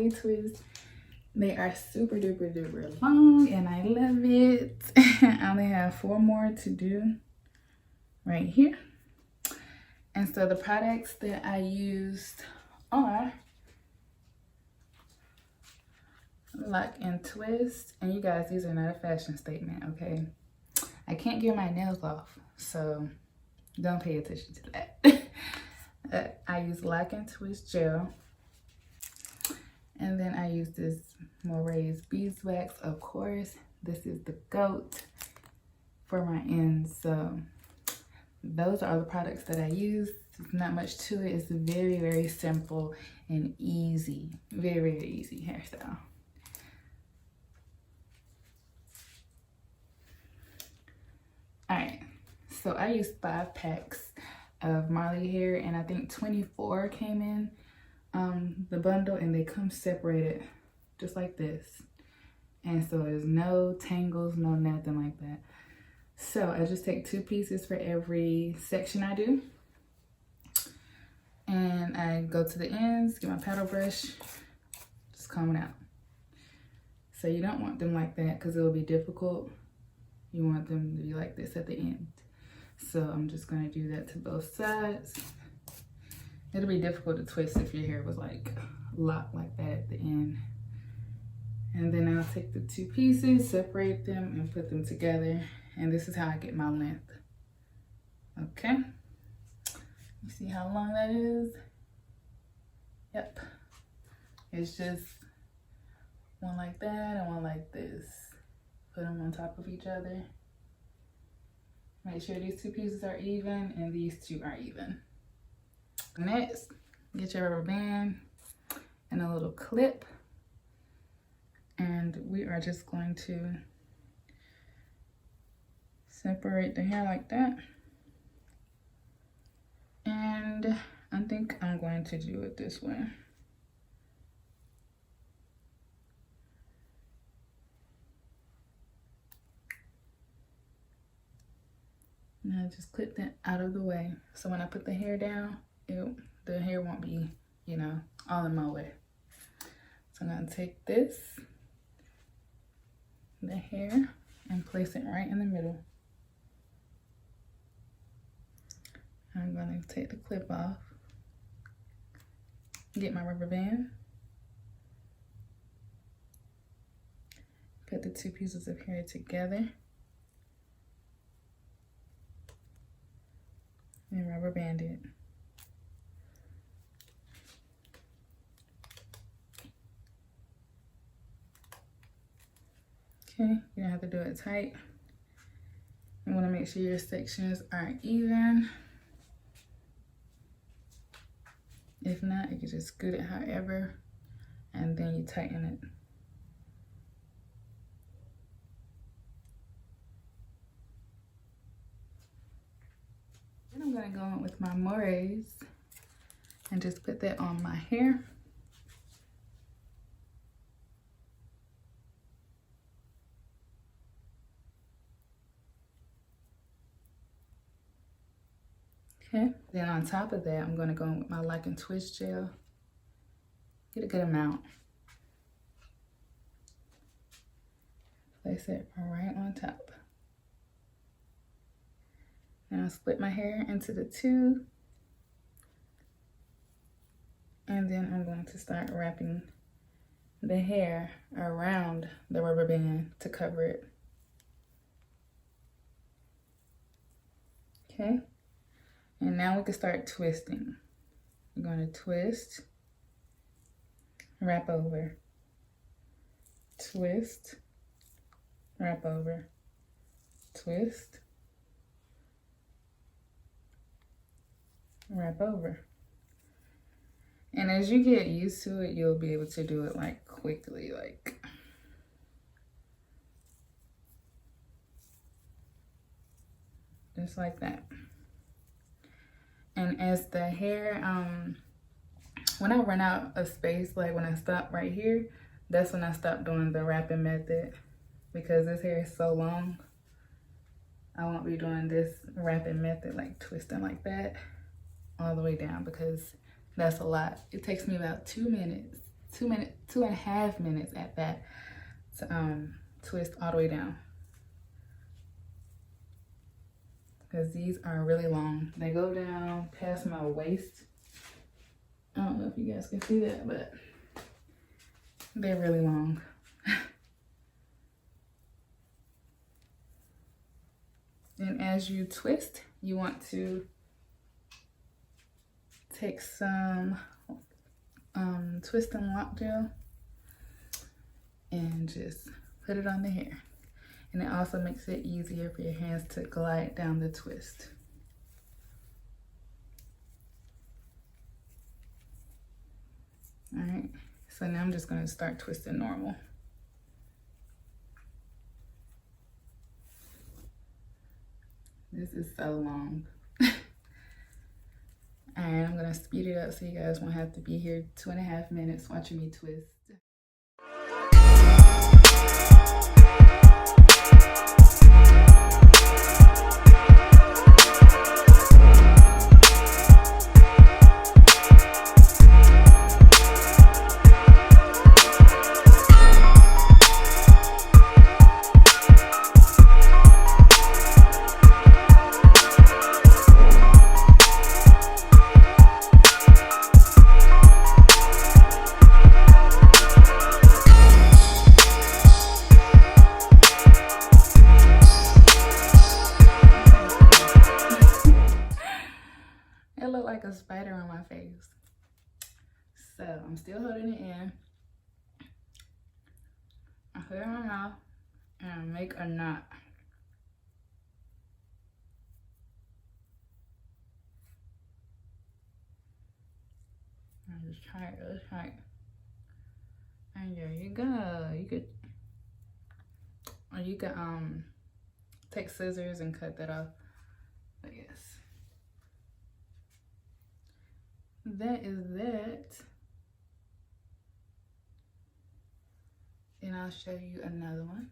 Marley twists. They are super duper duper long and I love it. I only have 4 more to do right here. And so the products that I used are Lock and Twist. And you guys, these are not a fashion statement, okay? I can't get my nails off, so don't pay attention to that. I use Lock and Twist gel. And then I use this Mone's beeswax, of course. This is the GOAT for my ends. So those are the products that I use. There's not much to it. It's very, very simple and easy. Very, very easy hairstyle. All right, so I used 5 packs of Marley hair, and I think 24 came in the bundle, and they come separated just like this. And so there's no tangles, no nothing like that. So I just take 2 pieces for every section I do. And I go to the ends, get my paddle brush, just comb it out. So you don't want them like that because it'll be difficult. You want them to be like this at the end. So I'm just gonna do that to both sides. It'll be difficult to twist if your hair was like locked like that at the end. And then I'll take the 2 pieces, separate them, and put them together. And this is how I get my length. Okay. You see how long that is? Yep. It's just one like that and one like this. Put them on top of each other. Make sure these 2 pieces are even and these 2 are even. Next, get your rubber band and a little clip. And we are just going to separate the hair like that. And I think I'm going to do it this way. And I just clip that out of the way. So when I put the hair down, the hair won't be, you know, all in my way. So I'm gonna take this, the hair, and place it right in the middle. I'm gonna take the clip off, get my rubber band, put the 2 pieces of hair together, and rubber band it. Okay, you don't have to do it tight. You want to make sure your sections are even. If not, you can just scoot it however, and then you tighten it. Then I'm gonna go in with my Mone's and just put that on my hair. Okay, then on top of that, I'm gonna go in with my Lock and Twist gel. Get a good amount. Place it right on top. Now I'll split my hair into the 2. And then I'm going to start wrapping the hair around the rubber band to cover it. Okay. And now we can start twisting. I'm going to twist, wrap over, twist, wrap over, twist, wrap over. And as you get used to it, you'll be able to do it like quickly, like just like that. And as the hair, when I run out of space, like when I stop right here, that's when I stop doing the wrapping method, because this hair is so long. I won't be doing this wrapping method, like twisting like that all the way down, because that's a lot. It takes me about 2 minutes 2.5 minutes at that to twist all the way down. Because these are really long. They go down past my waist. I don't know if you guys can see that, but they're really long. And as you twist, you want to take some twist and lock gel and just put it on the hair. And it also makes it easier for your hands to glide down the twist. All right, so now I'm just gonna start twisting normal. This is so long. All right, I'm gonna speed it up so you guys won't have to be here 2.5 minutes watching me twist. It looked like a spider on my face. So I'm still holding it in. I put it in my mouth and I make a knot. I just try it really tight. And there you go. You could take scissors and cut that off. But yes. That is that. And I'll show you another one.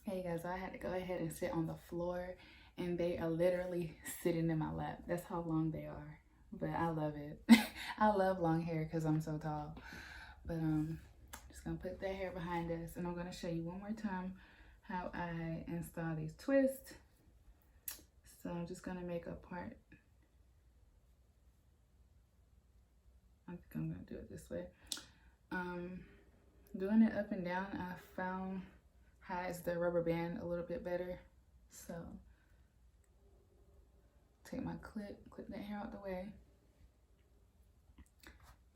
Hey guys, I had to go ahead and sit on the floor and they are literally sitting in my lap. That's how long they are. But I love it. I love long hair because I'm so tall. But just gonna put that hair behind us and I'm gonna show you one more time how I install these twists. So I'm just gonna make a part. I think I'm gonna do it this way. Doing it up and down, I found hides the rubber band a little bit better. So take my clip that hair out the way.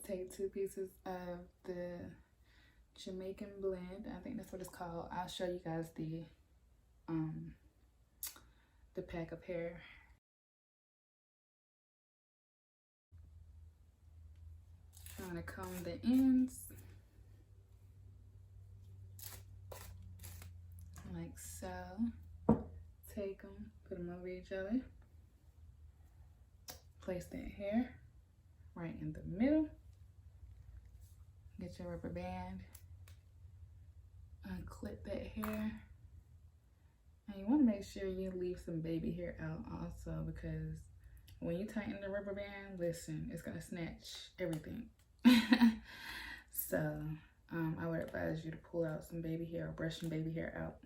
Take 2 pieces of the Jamaican blend. I think that's what it's called. I'll show you guys the pack of hair. I'm gonna comb the ends like so. Take them, put them over each other. Place that hair right in the middle. Get your rubber band. Unclip that hair. And you want to make sure you leave some baby hair out also, because when you tighten the rubber band, listen, it's gonna snatch everything. So I would advise you to pull out some baby hair or brush some baby hair out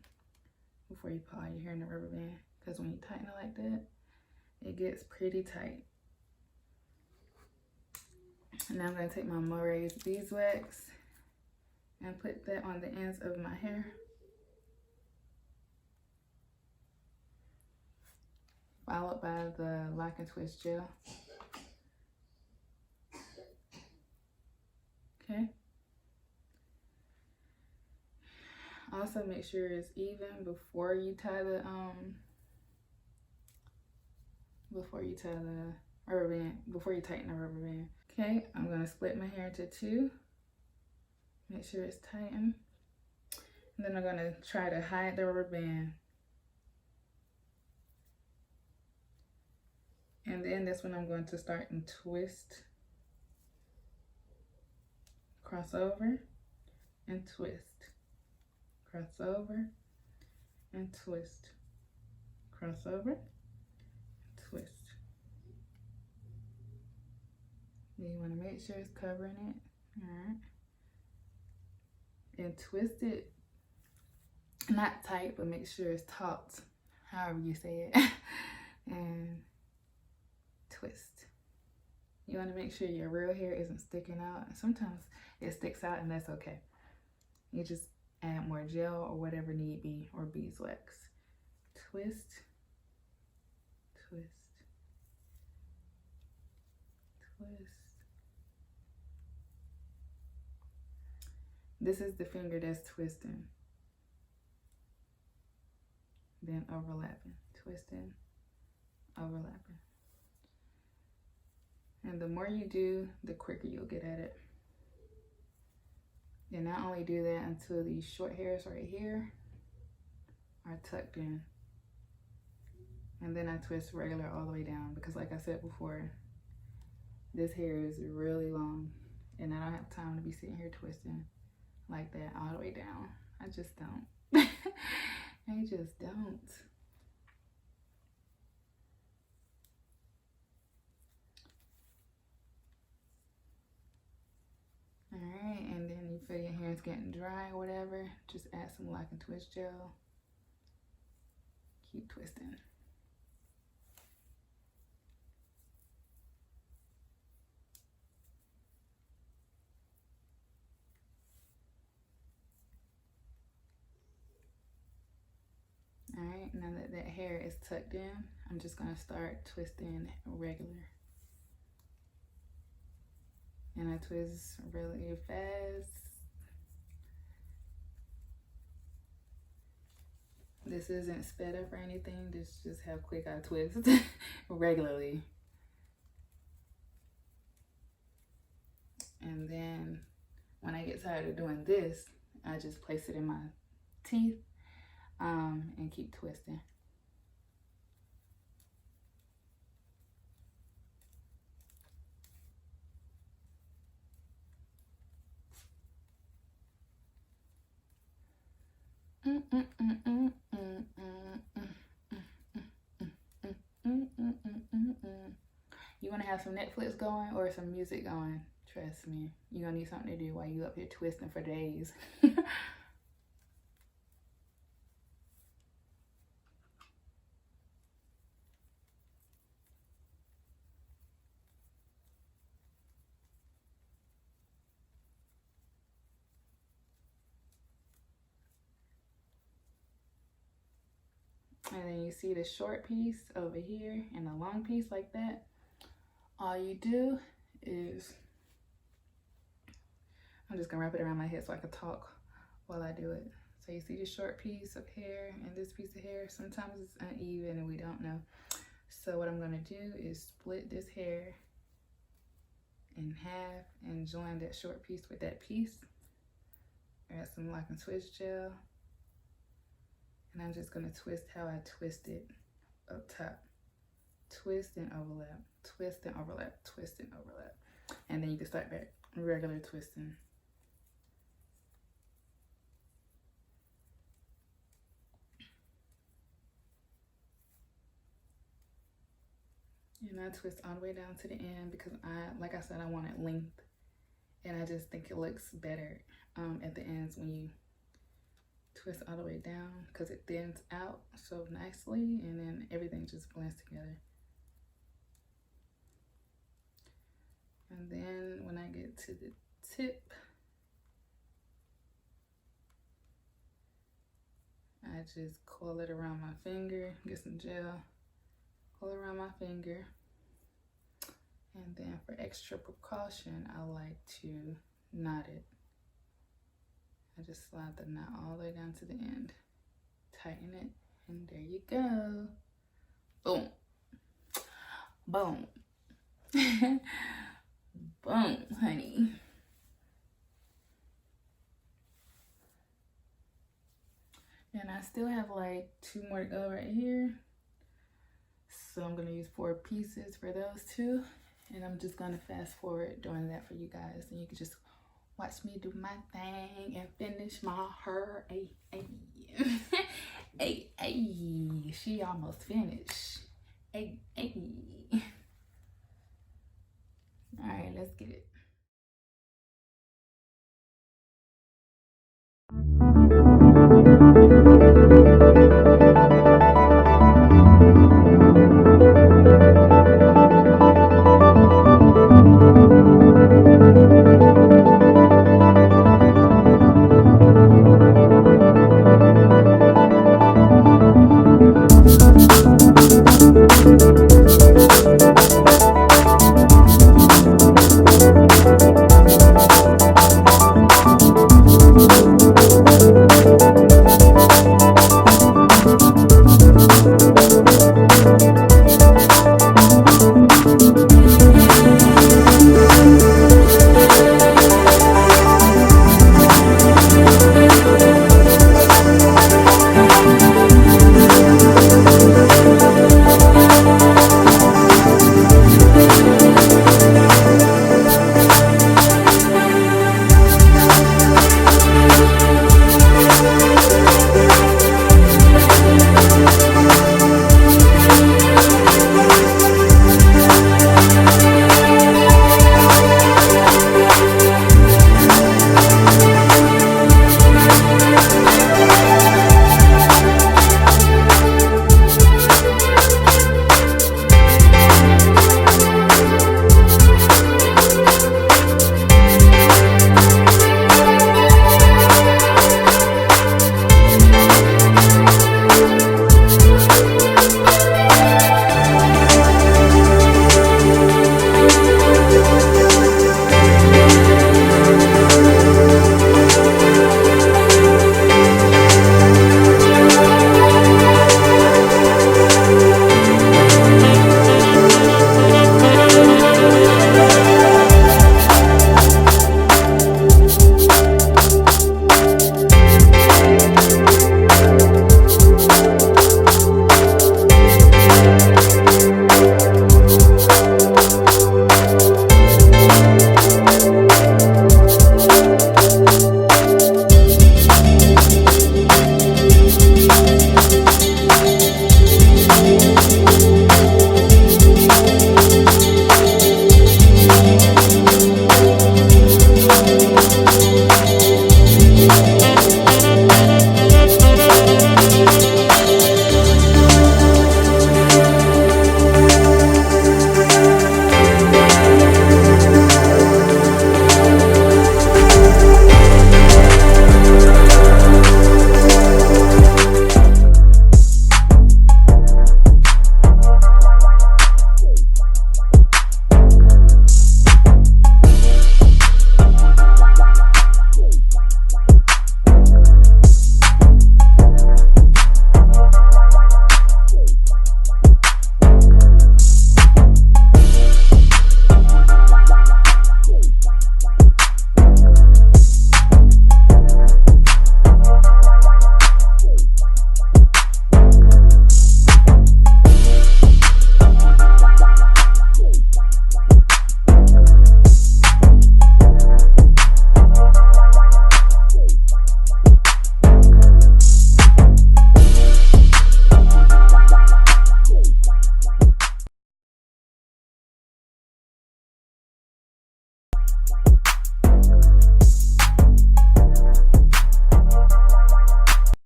before you put all your hair in the rubber band, because when you tighten it like that, it gets pretty tight. And now I'm going to take my Mone's beeswax and put that on the ends of my hair. Followed by the lock and twist gel. Okay. Also make sure it's even before you tie the rubber band, before you tighten the rubber band. Okay, I'm gonna split my hair into 2. Make sure it's tightened. And then I'm gonna try to hide the rubber band. And then that's when I'm going to start and twist. Cross over and twist. Cross over and twist. Cross over, twist. Then you want to make sure it's covering it. Alright. And twist it, not tight, but make sure it's taut, however you say it. And twist. You want to make sure your real hair isn't sticking out. Sometimes it sticks out and that's okay. You just add more gel or whatever need be, or beeswax. Twist, twist, twist. This is the finger that's twisting. Then overlapping, twisting, overlapping. And the more you do, the quicker you'll get at it. Then not only do that until these short hairs right here are tucked in. And then I twist regular all the way down, because like I said before, this hair is really long and I don't have time to be sitting here twisting like that all the way down. I just don't. I just don't. Alright, and then you feel your hair is getting dry or whatever, just add some lock and twist gel. Keep twisting. Alright, now that that hair is tucked in, I'm just going to start twisting regular. And I twist really fast. This isn't sped up or anything, this is just how quick I twist regularly. And then when I get tired of doing this, I just place it in my teeth and keep twisting. You want to have some Netflix going or some music going? Trust me, you're gonna need something to do while you up here twisting for days. And then you see the short piece over here and the long piece like that. All you do is, I'm just gonna wrap it around my head so I can talk while I do it. So you see the short piece of hair and this piece of hair. Sometimes it's uneven and we don't know. So what I'm gonna do is split this hair in half and join that short piece with that piece. Add some lock and twist gel. And I'm just gonna twist how I twist it up top. Twist and overlap, twist and overlap, twist and overlap. And then you can start back regular twisting. And I twist all the way down to the end because like I said, I want it length. And I just think it looks better at the ends when you twist all the way down, because it thins out so nicely and then everything just blends together. And then when I get to the tip, I just coil it around my finger, get some gel, coil it around my finger. And then for extra precaution, I like to knot it. I just slide the knot all the way down to the end, tighten it, and there you go. Boom. Boom. Boom, honey. And I still have like 2 more to go right here. So I'm gonna use 4 pieces for those 2. And I'm just gonna fast forward doing that for you guys. And you can just watch me do my thing and finish my hair. Ay, ay. Ay, ay. She almost finished. Ay, ay.